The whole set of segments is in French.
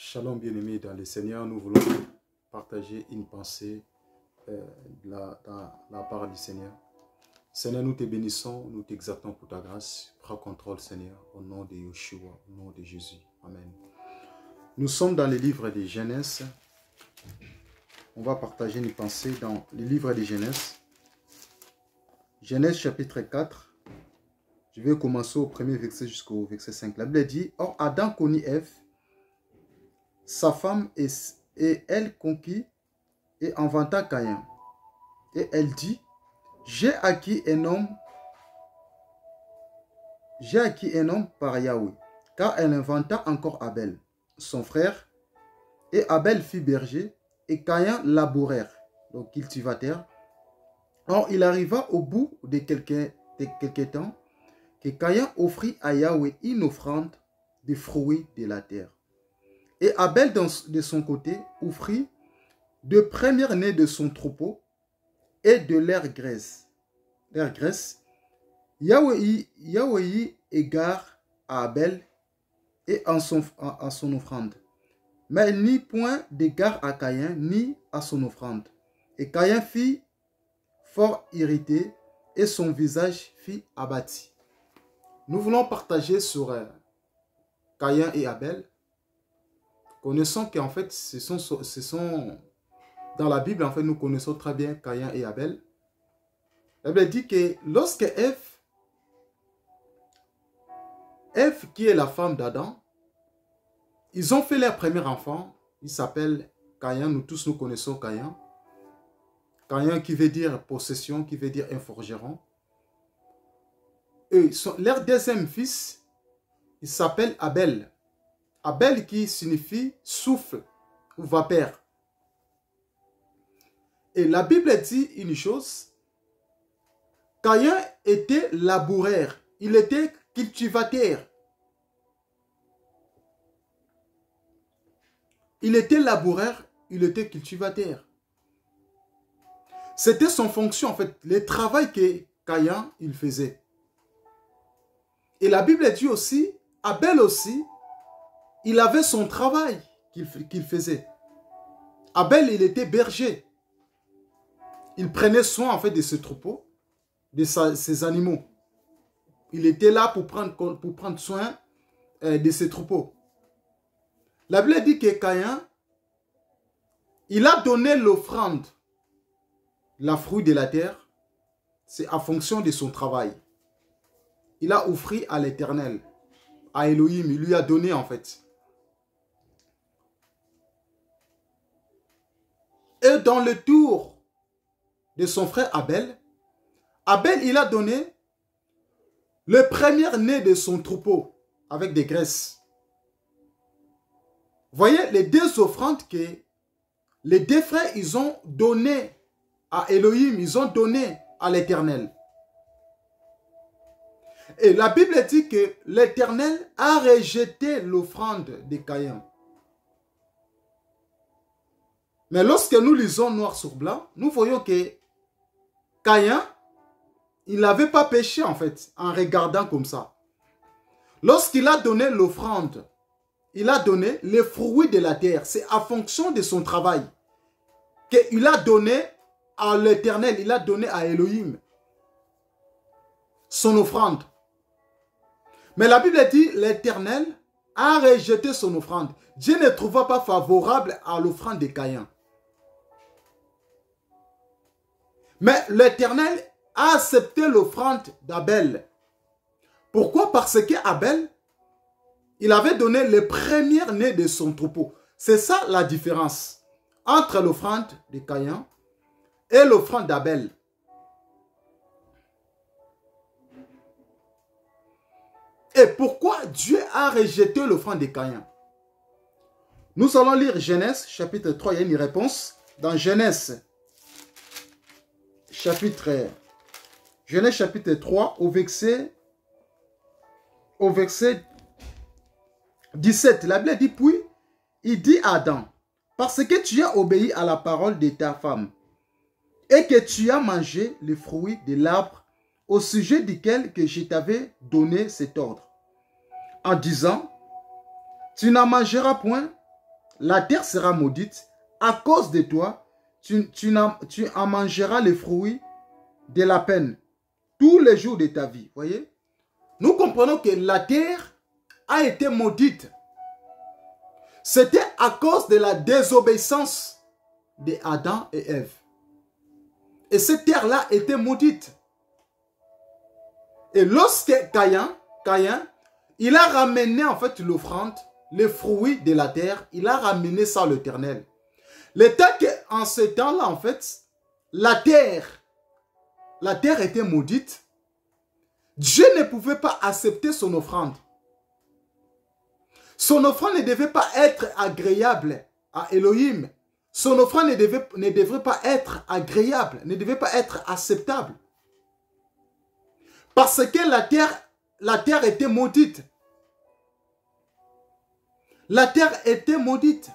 Shalom bien-aimés dans le Seigneur, nous voulons partager une pensée dans la part du Seigneur. Seigneur, nous te bénissons, nous t'exaltons pour ta grâce. Prends contrôle, Seigneur, au nom de Yeshua, au nom de Jésus. Amen. Nous sommes dans le livre de Genèse. On va partager une pensée dans le livre de Genèse. Genèse chapitre 4. Je vais commencer au premier verset jusqu'au verset 5. La Bible dit, « Or Adam connut Ève, sa femme, et elle conquit et inventa Caïn. Et elle dit, j'ai acquis un homme par Yahweh, car elle inventa encore Abel, son frère, et Abel fit berger, et Caïn labourèrent, donc cultivateurs. Or, il arriva au bout de quelques temps, que Caïn offrit à Yahweh une offrande des fruits de la terre. Et Abel, de son côté, offrit de première-nés de son troupeau et de leur graisse. Yahweh y égard à Abel et à son offrande. Mais il n'y point d'égard à Caïn ni à son offrande. Et Caïn fit fort irrité et son visage fut abattu. Nous voulons partager sur Caïn et Abel. Connaissons qu'en fait, ce sont dans la Bible, en fait, nous connaissons très bien Caïn et Abel. La Bible dit que lorsque Ève, qui est la femme d'Adam, ils ont fait leur premier enfant. Il s'appelle Caïn. Nous tous, nous connaissons Caïn. Caïn qui veut dire possession, qui veut dire un forgeron. Et leur deuxième fils, il s'appelle Abel. Abel qui signifie souffle ou vapeur. Et la Bible dit une chose. Caïn était laboureur. Il était cultivateur. Il était laboureur, il était cultivateur. C'était son fonction, en fait, le travail que Caïn il faisait. Et la Bible dit aussi, Abel aussi, il avait son travail qu'il faisait. Abel, il était berger. Il prenait soin, en fait, de ce troupeau, de ses animaux. Il était là pour prendre soin de ses troupeaux. La Bible dit que Caïn, il a donné l'offrande, la fruit de la terre, c'est en fonction de son travail. Il a offert à l'Éternel, à Elohim, il lui a donné en fait. Et dans le tour de son frère Abel, Abel, il a donné le premier-né de son troupeau avec des graisses. Voyez les deux offrandes que les deux frères, ils ont donné à Elohim, ils ont donné à l'Éternel. Et la Bible dit que l'Éternel a rejeté l'offrande de Caïn. Mais lorsque nous lisons noir sur blanc, nous voyons que Caïn, il n'avait pas péché en fait, en regardant comme ça. Lorsqu'il a donné l'offrande, il a donné les fruits de la terre. C'est en fonction de son travail qu'il a donné à l'Éternel, il a donné à Elohim son offrande. Mais la Bible dit, l'Éternel a rejeté son offrande. Dieu ne trouva pas favorable à l'offrande de Caïn. Mais l'Éternel a accepté l'offrande d'Abel. Pourquoi? Parce qu'Abel, il avait donné le premier-né de son troupeau. C'est ça la différence entre l'offrande de Caïn et l'offrande d'Abel. Et pourquoi Dieu a rejeté l'offrande de Caïn? Nous allons lire Genèse chapitre 3, il y a une réponse. Dans Genèse chapitre 3 au verset 17. La Bible dit, puis il dit à Adam, parce que tu as obéi à la parole de ta femme et que tu as mangé les fruits de l'arbre au sujet duquel que je t'avais donné cet ordre, en disant, tu n'en mangeras point la terre sera maudite. À cause de toi, tu en mangeras les fruits de la peine tous les jours de ta vie. Voyez? Nous comprenons que la terre a été maudite. C'était à cause de la désobéissance d'Adam et Ève. Et cette terre-là était maudite. Et lorsque Caïn, il a ramené en fait l'offrande, les fruits de la terre, il a ramené ça à l'Éternel. L'état qu'en ce temps-là, en fait, la terre était maudite. Dieu ne pouvait pas accepter son offrande. Son offrande ne devait pas être agréable à Elohim. Son offrande ne devrait pas être agréable, ne devait pas être acceptable. Parce que la terre était maudite. La terre était maudite.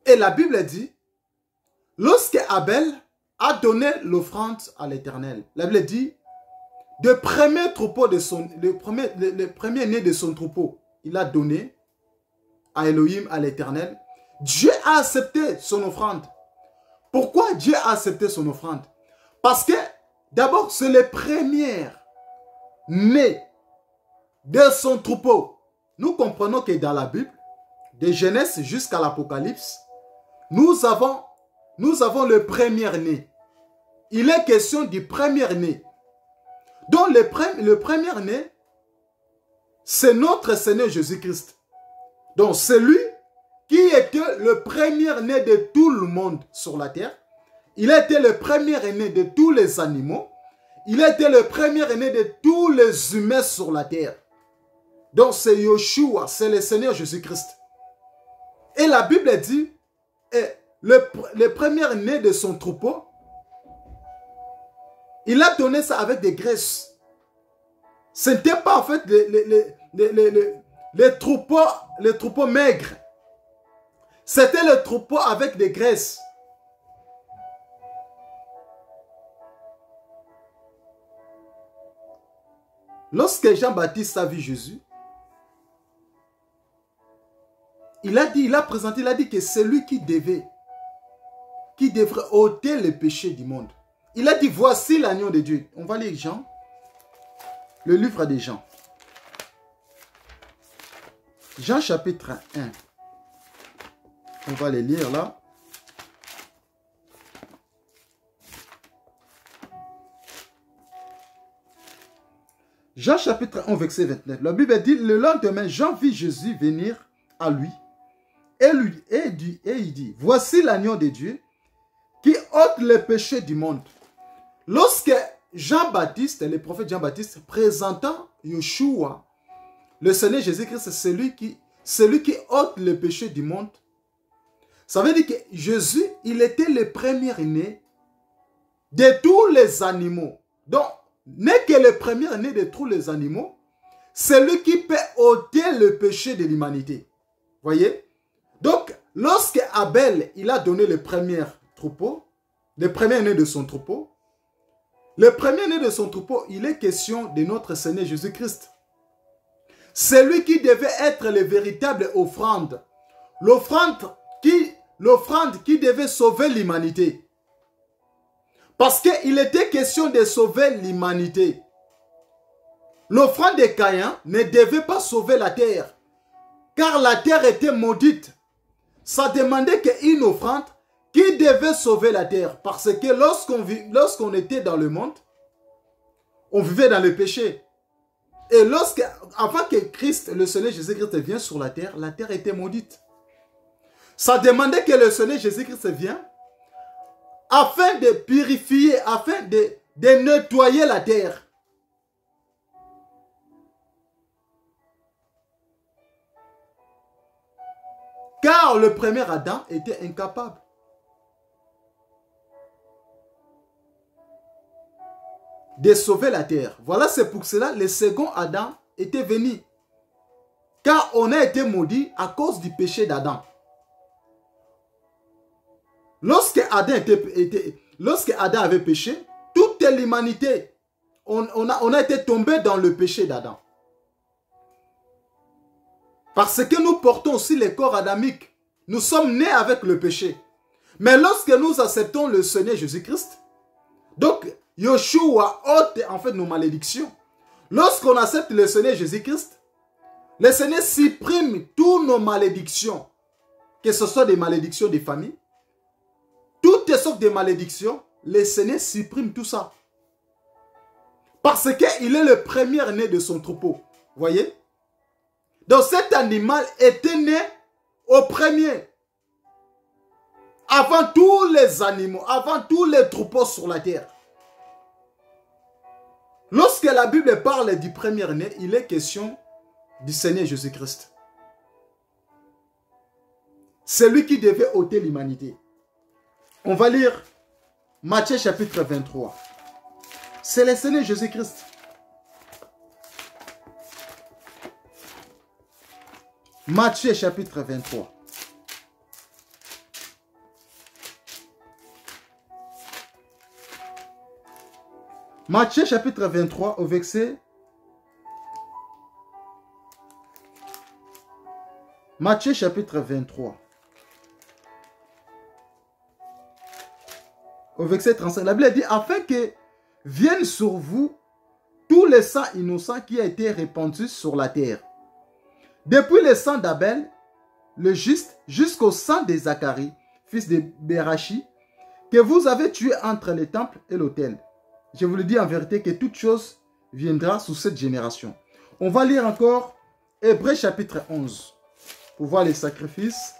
Et la Bible dit, lorsque Abel a donné l'offrande à l'Éternel, la Bible dit, le premier né de son troupeau, il a donné à Elohim, à l'Éternel. Dieu a accepté son offrande. Pourquoi Dieu a accepté son offrande? Parce que d'abord, c'est le premier né de son troupeau. Nous comprenons que dans la Bible, de Genèse jusqu'à l'Apocalypse, nous avons le premier né. Il est question du premier né. Donc le premier né, c'est notre Seigneur Jésus-Christ. Donc c'est lui qui était le premier né de tout le monde sur la terre. Il a été le premier né de tous les animaux. Il a été le premier né de tous les humains sur la terre. Donc c'est Yeshua, c'est le Seigneur Jésus-Christ. Et la Bible dit, le premier né de son troupeau, il a donné ça avec des graisses. Ce n'était pas en fait les troupeaux maigres. C'était le troupeau avec des graisses. Lorsque Jean-Baptiste a vu Jésus, il a dit que c'est lui qui devrait ôter le péché du monde. Il a dit, voici l'agneau de Dieu. On va lire Jean, le livre des Jean. Jean chapitre 1. On va les lire là. Jean chapitre 1, verset 29. La Bible dit, le lendemain, Jean vit Jésus venir à lui. Et il dit, voici l'agneau de Dieu qui ôte le péché du monde. Lorsque Jean-Baptiste, le prophète Jean-Baptiste, présentant Yeshua, le Seigneur Jésus-Christ, c'est lui qui ôte le péché du monde. Ça veut dire que Jésus, il était le premier né de tous les animaux. Donc, n'est que le premier né de tous les animaux, c'est lui qui peut ôter le péché de l'humanité. Voyez? Donc, lorsque Abel, il a donné le premier troupeau, le premier né de son troupeau, le premier né de son troupeau, il est question de notre Seigneur Jésus-Christ. C'est lui qui devait être le véritable offrande. L'offrande qui devait sauver l'humanité. Parce qu'il était question de sauver l'humanité. L'offrande de Caïn ne devait pas sauver la terre. Car la terre était maudite. Ça demandait qu'une offrande qui devait sauver la terre. Parce que lorsqu'on était dans le monde, on vivait dans le péché. Et avant que Christ, le Seigneur Jésus-Christ vienne sur la terre était maudite. Ça demandait que le Seigneur Jésus-Christ vienne afin de purifier, afin de nettoyer la terre. Car le premier Adam était incapable. De sauver la terre. Voilà, c'est pour cela que le second Adam était venu. Car on a été maudit à cause du péché d'Adam. Lorsque Adam avait péché, toute l'humanité, on a été tombé dans le péché d'Adam. Parce que nous portons aussi les corps adamiques. Nous sommes nés avec le péché. Mais lorsque nous acceptons le Seigneur Jésus-Christ, donc Yeshua ôte en fait nos malédictions. Lorsqu'on accepte le Seigneur Jésus-Christ, le Seigneur supprime toutes nos malédictions. Que ce soit des malédictions des familles, toutes sortes de malédictions, le Seigneur supprime tout ça. Parce qu'il est le premier-né de son troupeau. Voyez? Donc cet animal était né au premier. Avant tous les animaux, avant tous les troupeaux sur la terre. Lorsque la Bible parle du premier-né, il est question du Seigneur Jésus-Christ. C'est lui qui devait ôter l'humanité. On va lire Matthieu chapitre 23. C'est le Seigneur Jésus-Christ. Matthieu chapitre 23. Matthieu chapitre 23 au verset... Matthieu chapitre 23. Au verset 35. La Bible dit, afin que vienne sur vous tout le sang innocent qui a été répandu sur la terre. Depuis le sang d'Abel, le juste, jusqu'au sang de Zacharie, fils de Bérachi, que vous avez tué entre le temple et l'autel. Je vous le dis en vérité que toute chose viendra sous cette génération. On va lire encore Hébreux chapitre 11 pour voir les sacrifices.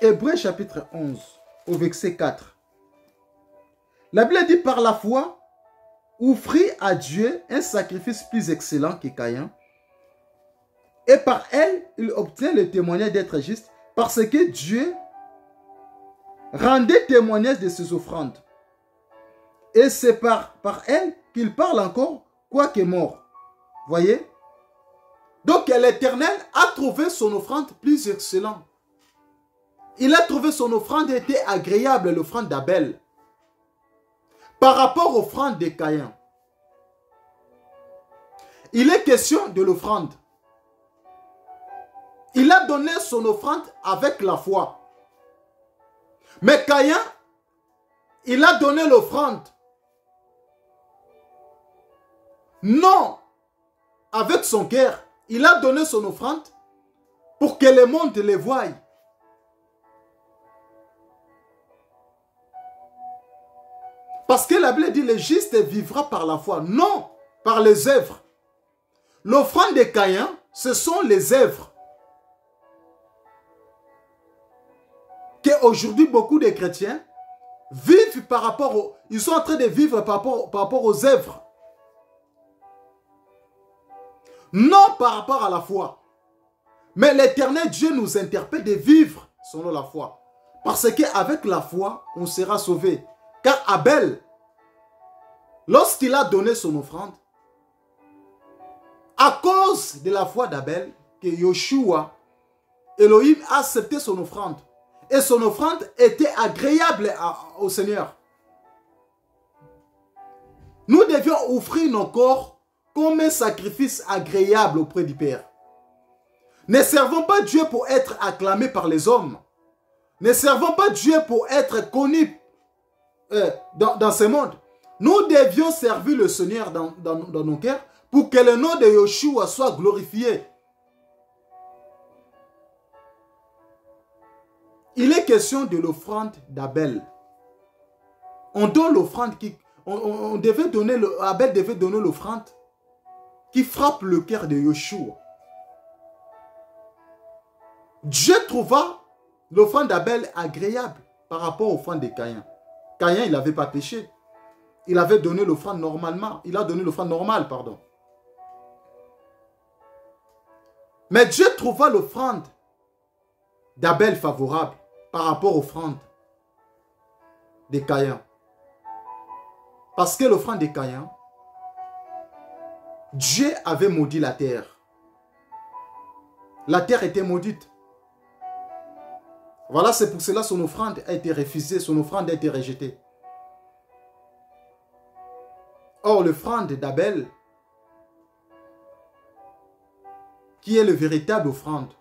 Hébreux chapitre 11 au verset 4. La Bible dit par la foi, offrit à Dieu un sacrifice plus excellent que Caïn. Et par elle, il obtient le témoignage d'être juste parce que Dieu rendait témoignage de ses offrandes. Et c'est par elle qu'il parle encore, quoique mort. Voyez? Donc l'Éternel a trouvé son offrande plus excellente. Il a trouvé son offrande était agréable, l'offrande d'Abel, par rapport aux offrandes de Caïn. Il est question de l'offrande. Il a donné son offrande avec la foi. Mais Caïn, il a donné l'offrande. Non, avec son cœur. Il a donné son offrande pour que le monde le voie. Parce que la Bible dit le juste vivra par la foi. Non, par les œuvres. L'offrande de Caïn, ce sont les œuvres. Qu'aujourd'hui, beaucoup de chrétiens vivent par rapport aux... Ils sont en train de vivre par rapport aux œuvres. Non par rapport à la foi. Mais l'Éternel Dieu nous interpelle de vivre selon la foi. Parce qu'avec la foi, on sera sauvé. Car Abel, lorsqu'il a donné son offrande, à cause de la foi d'Abel, que Yeshua, Elohim a accepté son offrande. Et son offrande était agréable au Seigneur. Nous devions offrir nos corps comme un sacrifice agréable auprès du Père. Ne servons pas Dieu pour être acclamés par les hommes. Ne servons pas Dieu pour être connus dans ce monde. Nous devions servir le Seigneur dans nos cœurs pour que le nom de Yeshua soit glorifié. Il est question de l'offrande d'Abel. On donne l'offrande qui... Abel devait donner l'offrande qui frappe le cœur de Yeshua. Dieu trouva l'offrande d'Abel agréable par rapport aux offrandes de Caïn. Caïn, il n'avait pas péché. Il avait donné l'offrande normalement. Il a donné l'offrande normale, pardon. Mais Dieu trouva l'offrande d'Abel favorable par rapport aux offrandes de Caïn. Parce que l'offrande de Caïn, Dieu avait maudit la terre. La terre était maudite. Voilà, c'est pour cela que son offrande a été refusée, son offrande a été rejetée. Or, l'offrande d'Abel qui est le véritable offrande.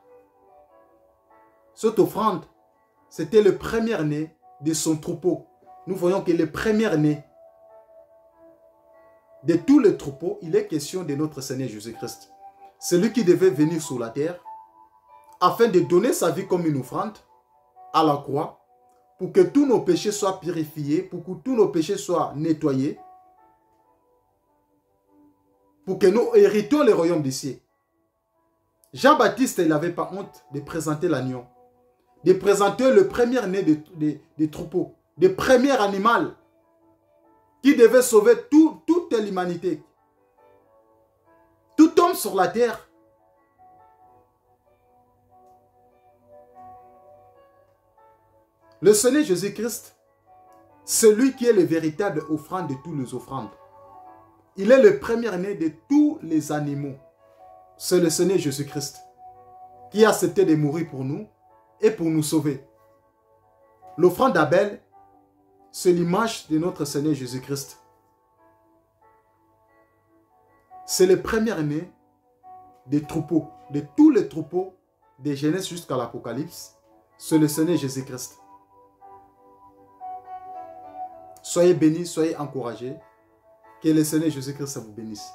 Cette offrande, c'était le premier-né de son troupeau. Nous voyons que le premier-né de tous les troupeaux, il est question de notre Seigneur Jésus-Christ. Celui qui devait venir sur la terre afin de donner sa vie comme une offrande à la croix pour que tous nos péchés soient purifiés, pour que tous nos péchés soient nettoyés, pour que nous héritions le royaume des cieux. Jean-Baptiste, il n'avait pas honte de présenter l'agneau, de présenter le premier-né des troupeaux, le premier animal qui devait sauver toute l'humanité. Tout homme sur la terre. Le Seigneur Jésus-Christ, celui qui est le véritable offrande de toutes les offrandes. Il est le premier-né de tous les animaux. C'est le Seigneur Jésus-Christ qui a accepté de mourir pour nous et pour nous sauver. L'offrande d'Abel, c'est l'image de notre Seigneur Jésus-Christ. C'est le premier-né des troupeaux, de tous les troupeaux, de Genèse jusqu'à l'Apocalypse. C'est le Seigneur Jésus-Christ. Soyez bénis, soyez encouragés. Que le Seigneur Jésus-Christ vous bénisse.